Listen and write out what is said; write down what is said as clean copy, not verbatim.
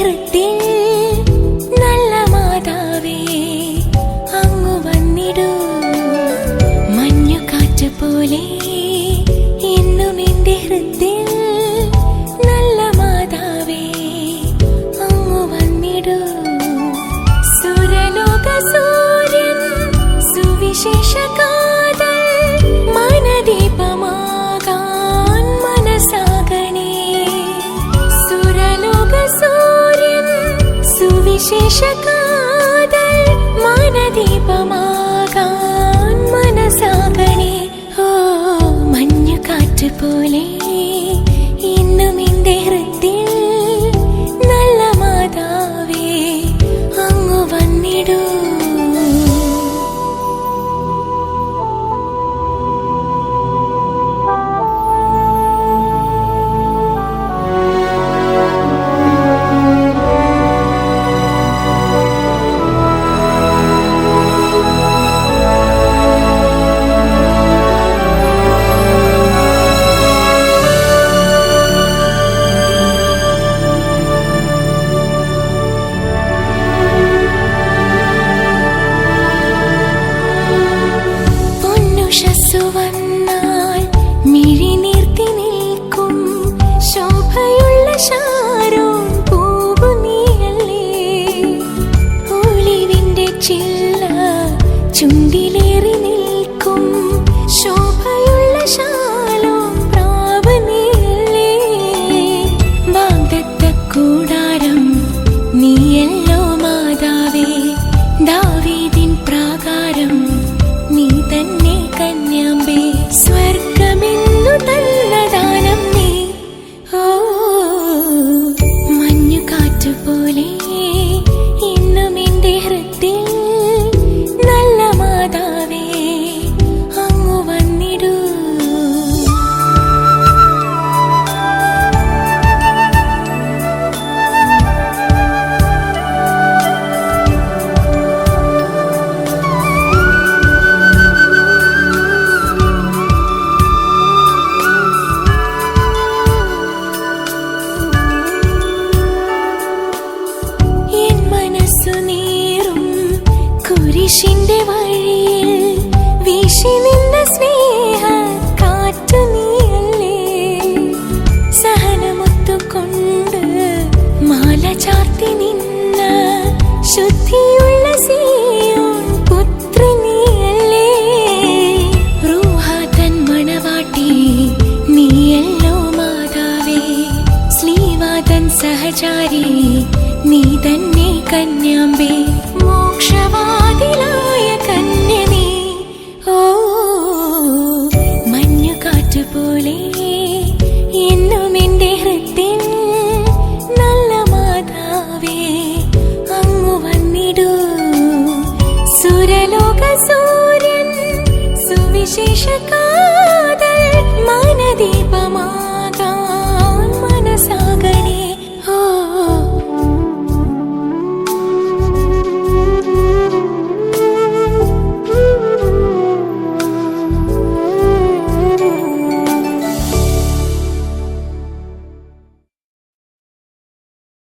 ഹൃത്തിൽ നല്ല മാതാവേ അങ്ങു വന്നിടൂ. മഞ്ഞുകാറ്റ് പോലെ എന്നും എന്റെ ഹൃത്തിൽ നല്ല മാതാവേ അങ്ങു വന്നിടൂ. സുരലോക സൂര്യൻ സുവിശേഷ കാതൽ മനദീപമാകാൻ മനസ്സാകണേ. സുരലോക സൂര്യൻ സുവിശേഷ കാതൽ മനദീപമാകാൻ മനസ്സാകണേ. ഓ മഞ്ഞുകാറ്റ് പോലെ ഇന്നും എന്റെ ഹൃത്തിൽ നല്ല മാതാവേ അങ്ങു വന്നിടൂ. വന്നാൽ മിഴിനീർത്തി നിൽക്കും ശോഭയുള്ള ശാരോൺ പൂവു നീയല്ലേ. ഒലിവിന്റെ ചില്ല ചുണ്ടിലേറി നിൽക്കും ശോഭയുള്ള ശാലോം പ്രാവ് നീയല്ലേ. വാഗ്ദത്ത കൂടാരം നീയല്ലോ മാതാവേ. ദാവീദിൻ പ്രാകാരം നീ തന്നെ കന്യാമ്പേ. സ്വർഗമെന്നു തന്ന ദാനം നീ. ഓ മഞ്ഞുകാറ്റ് പോലെ ഇന്നും എന്റെ ഹൃത്തിൽ നല്ല മാതാവേ അങ്ങു വന്നിടൂ. കുരിശിന്റെ വഴിയിൽ വീശി നിന്ന സ്നേഹ കാറ്റു നീയല്ലേ. സഹനമൊത്തുകൊണ്ട് മാല ചാർത്തി നിന്ന ശുദ്ധിയുള്ള സിയോൻ പുത്രി നീയല്ലേ. റൂഹ തൻ മണവാട്ടി നീയല്ലോ മാതാവേ. സ്ലീവാ തൻ സഹചാരി നീ തന്നെ കന്യാമ്പേ. മോക്ഷവാതിലായ കന്യ നീ. ഓ മഞ്ഞുകാറ്റ് പോലെ എന്നും എന്റെ ഹൃത്തിൽ നല്ല മാതാവേ അങ്ങു വന്നിടൂ. സുരലോക സൂര്യൻ സുവിശേഷ